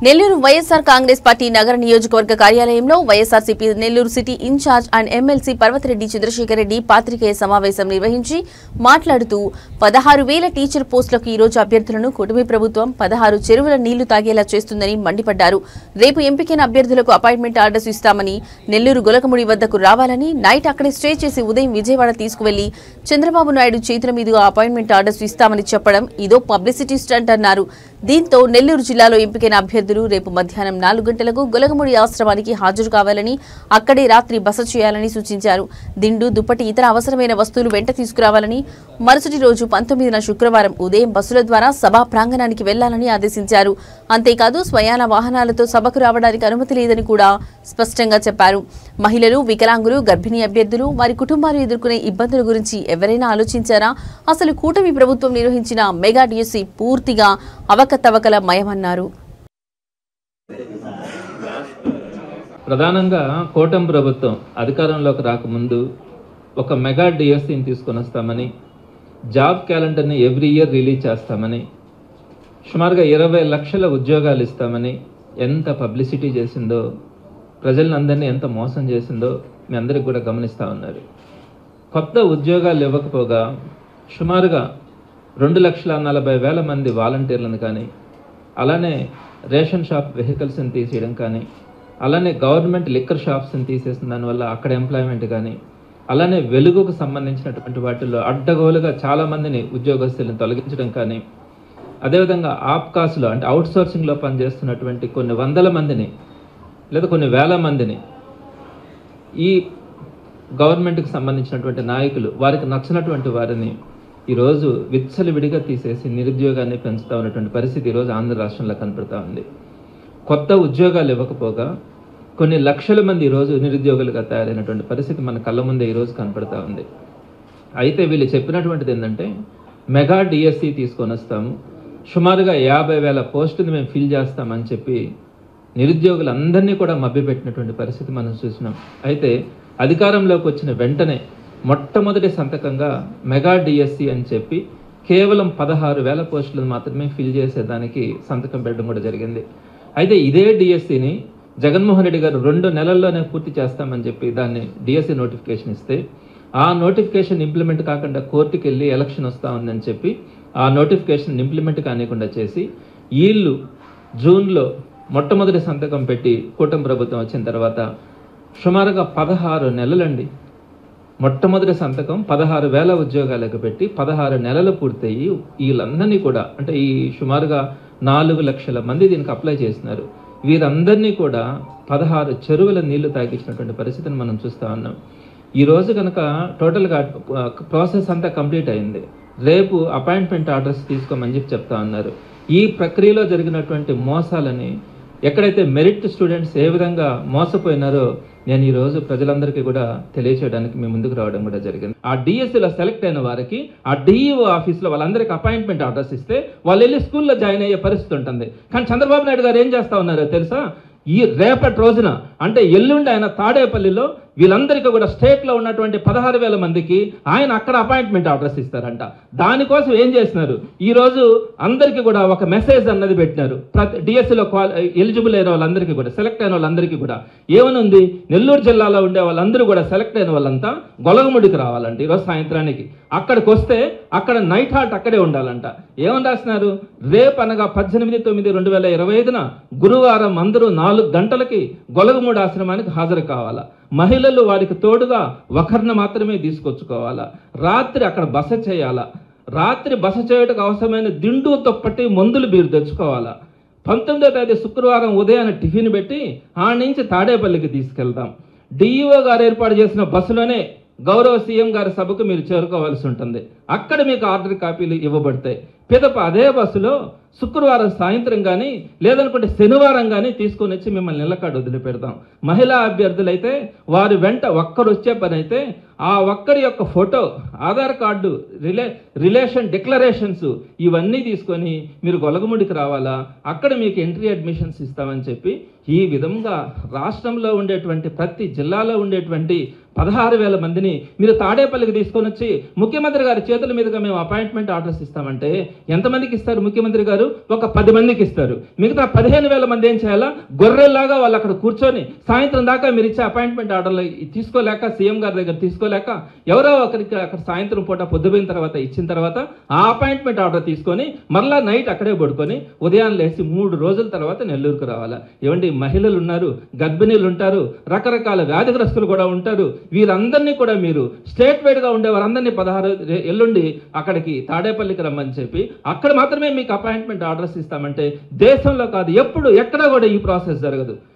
Nellore YSR Congress party నగర నియోజకవర్గ కార్యాలయంలో YSRCP Nellore city incharge and MLC Parvathireddy Chandrasekhar Reddy పాత్రికేయ సమావేశం నిర్వహించి మాట్లాడుతూ 16,000 టీచర్ పోస్టులకు ఈ రోజు అభ్యర్థులను కూటమి ప్రభుత్వం 16 చెరువుల నీళ్లు తాగేలా చేస్తుందని మండిపడ్డారు. రేపు ఎంపికైన అభ్యర్థులకు అపాయింట్మెంట్ ఆర్డర్స్ ఇస్తామని, నెల్లూరు గొలకముడి వద్దకు రావాలని, నైట్ అక్కడే స్టే చేసి ఉదయం విజయవాడ తీసుకువెళ్లి చంద్రబాబు నాయుడు చేతుల మీదుగా అపాయింట్మెంట్ ఆర్డర్స్ ఇస్తామని చెప్పడం ఇదో పబ్లిసిటీ స్టంట్ అన్నారు. దీంతో నెల్లూరు జిల్లాలో ఎంపికైన అభ్యర్థులు రేపు మధ్యాహ్నం 4 గంటలకు గొలగముడి ఆశ్రమానికి హాజరు కావాలని, అక్కడే రాత్రి బస చేయాలని సూచించారు. దిండు, దుప్పటి, ఇతర అవసరమైన వస్తువులు వెంట తీసుకురావాలని, మరుసటి రోజు 19న శుక్రవారం ఉదయం బస్సుల ద్వారా సభా ప్రాంగణానికి వెళ్లాలని ఆదేశించారు. అంతేకాదు స్వయాన వాహనాలతో సభకు రావడానికి అనుమతి లేదని కూడా స్పష్టంగా చెప్పారు. మహిళలు, వికలాంగులు, గర్భిణీ అభ్యర్థులు, వారి కుటుంబాలు ఎదుర్కొనే ఇబ్బందుల గురించి ఎవరైనా ఆలోచించారా? అసలు కూటమి ప్రభుత్వం నిర్వహించిన మెగా డిఎస్సి పూర్తిగా అవకతవకల మయమన్నారు. ప్రధానంగా కూటమి ప్రభుత్వం అధికారంలోకి రాకముందు ఒక మెగా డిఎస్సిని తీసుకొని వస్తామని, జాబ్ క్యాలెండర్ని ఎవ్రీ ఇయర్ రిలీజ్ చేస్తామని, సుమారుగా 20 లక్షల ఉద్యోగాలు ఇస్తామని ఎంత పబ్లిసిటీ చేసిందో, ప్రజలందరినీ ఎంత మోసం చేసిందో మీ అందరికి కూడా గమనిస్తూ ఉన్నారు. కొత్త ఉద్యోగాలు ఇవ్వకపోగా సుమారుగా 2,40,000 మంది వాలంటీర్లను కానీ, అలానే రేషన్ షాప్ వెహికల్స్ని తీసేయడం కానీ, అలానే గవర్నమెంట్ లిక్కర్ షాప్స్ని తీసేసిన దానివల్ల అక్కడ ఎంప్లాయ్మెంట్ కానీ, అలానే వెలుగుకు సంబంధించినటువంటి వాటిల్లో అడ్డగోలుగా చాలామందిని ఉద్యోగస్తులను తొలగించడం కానీ, అదేవిధంగా ఆప్కాస్లో అంటే అవుట్సోర్సింగ్లో పనిచేస్తున్నటువంటి కొన్ని వందల మందిని లేదా కొన్ని వేల మందిని ఈ గవర్నమెంట్కి సంబంధించినటువంటి నాయకులు వారికి నచ్చినటువంటి వారిని ఈరోజు విచ్చలవిడిగా తీసేసి నిరుద్యోగాన్ని పెంచుతూ ఉన్నటువంటి పరిస్థితి ఈరోజు ఆంధ్ర రాష్ట్రంలో కనపడుతూ ఉంది. కొత్త ఉద్యోగాలు ఇవ్వకపోగా కొన్ని లక్షల మంది ఈరోజు నిరుద్యోగులుగా తయారైనటువంటి పరిస్థితి మన కళ్ళ ముందే ఈరోజు కనపడుతూ ఉంది. అయితే వీళ్ళు చెప్పినటువంటిది ఏంటంటే మెగా డిఎస్సి తీసుకొని వస్తాము, సుమారుగా 50,000 పోస్టులు మేము ఫిల్ చేస్తామని చెప్పి నిరుద్యోగులందరినీ కూడా మభ్యపెట్టినటువంటి పరిస్థితి మనం చూసినాం. అయితే అధికారంలోకి వచ్చిన వెంటనే మొట్టమొదటి సంతకంగా మెగా డిఎస్సి అని చెప్పి కేవలం 16,000 పోస్టులను మాత్రమే ఫిల్ చేసేదానికి సంతకం పెట్టడం కూడా జరిగింది. అయితే ఇదే డిఎస్సిని జగన్మోహన్ రెడ్డి గారు 2 నెలల్లోనే పూర్తి చేస్తామని చెప్పి దాన్ని డిఎస్సి నోటిఫికేషన్ ఇస్తే, ఆ నోటిఫికేషన్ ఇంప్లిమెంట్ కాకుండా కోర్టుకు వెళ్ళి ఎలక్షన్ వస్తూ ఉందని చెప్పి ఆ నోటిఫికేషన్ ఇంప్లిమెంట్ కానివ్వకుండా చేసి వీళ్ళు జూన్లో మొట్టమొదటి సంతకం పెట్టి కూటమి ప్రభుత్వం వచ్చిన తర్వాత సుమారుగా 16 నెలలండి. మొట్టమొదటి సంతకం 16,000 ఉద్యోగాలకు పెట్టి 16 నెలలు పూర్తయి వీళ్ళందరినీ కూడా అంటే ఈ సుమారుగా 4 లక్షల మంది దీనికి అప్లై చేసినారు. వీరందరినీ కూడా 16 చెరువుల నీళ్లు తాగించినటువంటి పరిస్థితిని మనం చూస్తూ ఉన్నాం. ఈరోజు కనుక టోటల్గా ప్రాసెస్ అంతా కంప్లీట్ అయింది. రేపు అపాయింట్మెంట్ ఆర్డర్స్ తీసుకోమని చెప్పి చెప్తా ఉన్నారు. ఈ ప్రక్రియలో జరిగినటువంటి మోసాలని ఎక్కడైతే మెరిట్ స్టూడెంట్స్ ఏ విధంగా మోసపోయినారో నేను ఈరోజు ప్రజలందరికీ కూడా తెలియచేయడానికి మేము ముందుకు రావడం కూడా జరిగింది. ఆ డిఎస్సిలో సెలెక్ట్ అయిన వారికి ఆ డిఈఓ ఆఫీస్లో వాళ్ళందరికీ అపాయింట్మెంట్ ఆర్డర్స్ ఇస్తే వాళ్ళు వెళ్ళి స్కూల్లో జాయిన్ అయ్యే పరిస్థితి ఉంటుంది. కానీ చంద్రబాబు నాయుడు గారు ఏం చేస్తా ఉన్నారో తెలుసా? ఈ రేపటి రోజున అంటే ఎల్లుండి ఆయన తాడేపల్లిలో వీళ్ళందరికీ కూడా స్టేట్లో ఉన్నటువంటి 16,000 మందికి ఆయన అక్కడ అపాయింట్మెంట్ ఆర్డర్స్ ఇస్తారంట. దానికోసం ఏం చేసినారు, ఈరోజు అందరికీ కూడా ఒక మెసేజ్ అన్నది పెట్టినారు. ప్రతి డిఎస్సిలో ఎలిజిబుల్ అయిన వాళ్ళందరికీ కూడా, సెలెక్ట్ అయిన వాళ్ళందరికీ కూడా ఏమనుంది, నెల్లూరు జిల్లాలో ఉండే వాళ్ళందరూ కూడా సెలెక్ట్ అయిన వాళ్ళంతా గొలగముడికి రావాలంట ఈరోజు సాయంత్రానికి. అక్కడికి వస్తే అక్కడ నైట్ హాల్ట్ అక్కడే ఉండాలంట. ఏమని రాసినారు, రేపు అనగా 18/9/2025న గురువారం అందరూ 4 గంటలకి గొలగముడి ఆశ్రమానికి హాజరు కావాలా. మహిళలు వారికి తోడుగా ఒకరిని మాత్రమే తీసుకొచ్చుకోవాలా. రాత్రి అక్కడ బస చేయాలా. రాత్రి బస చేయడానికి అవసరమైన దిండు, దుప్పటి, మందులు మీరు తెచ్చుకోవాలా. 19వ తేదీ శుక్రవారం ఉదయాన్నే టిఫిన్ పెట్టి ఆ నుంచి తాడేపల్లికి తీసుకెళ్తాం. డిఈఓ గారు ఏర్పాటు చేసిన బస్సులోనే గౌరవ సీఎం గారి సభకు మీరు చేరుకోవాల్సి ఉంటుంది. అక్కడ మీకు ఆర్డర్ కాపీలు ఇవ్వబడతాయి. పిదప అదే బస్సులో శుక్రవారం సాయంత్రం కానీ లేదనుకుంటే శనివారం కానీ తీసుకొని వచ్చి మిమ్మల్ని నిలకాడ వదిలిపెడతాం. మహిళా అభ్యర్థులైతే వారి వెంట ఒక్కరు వచ్చే పని అయితే ఆ ఒక్కరి యొక్క photo, Aadhaar card, relation declarations ఇవన్నీ తీసుకొని మీరు గొలగముడికి రావాలా. అక్కడ మీకు ఎంట్రీ అడ్మిషన్స్ ఇస్తామని చెప్పి ఈ విధంగా రాష్ట్రంలో ఉండేటువంటి ప్రతి జిల్లాలో ఉండేటువంటి 16,000 మందిని మీరు తాడేపల్లికి తీసుకొని వచ్చి ముఖ్యమంత్రి గారి చేతుల మీదుగా మేము అపాయింట్మెంట్ ఆర్డర్స్ ఇస్తామంటే ఎంతమందికి ఇస్తారు ముఖ్యమంత్రి గారు? ఒక 10 మందికి ఇస్తారు. మిగతా 15,000 మంది ఏం చేయాలా? గొర్రెల్లాగా వాళ్ళు అక్కడ కూర్చొని సాయంత్రం దాకా మీరు ఇచ్చే అపాయింట్మెంట్ ఆర్డర్లు తీసుకోలేక, సీఎం గారి దగ్గర తీసుకోలేక, ఎవరో ఒకరికి అక్కడ సాయంత్రం పూట పొద్దుపోయిన తర్వాత ఇచ్చిన తర్వాత ఆ అపాయింట్మెంట్ ఆర్డర్ తీసుకొని మరలా నైట్ అక్కడే పడుకొని ఉదయం లేచి 3 రోజుల తర్వాత నెల్లూరుకు రావాలా? ఏమండి, మహిళలు ఉన్నారు, గర్భిణీలు ఉంటారు, రకరకాల వ్యాధిగ్రస్తులు కూడా ఉంటారు. వీరందరినీ కూడా మీరు స్టేట్ వైడ్ గా ఉండే వారందరినీ 16 ఎల్లుండి అక్కడికి తాడేపల్లికి రమ్మని చెప్పి అక్కడ మాత్రమే మీకు అపాయింట్మెంట్ ఆర్డర్స్ ఇస్తామంటే దేశంలో కాదు, ఎప్పుడు ఎక్కడా కూడా ఈ ప్రాసెస్ జరగదు.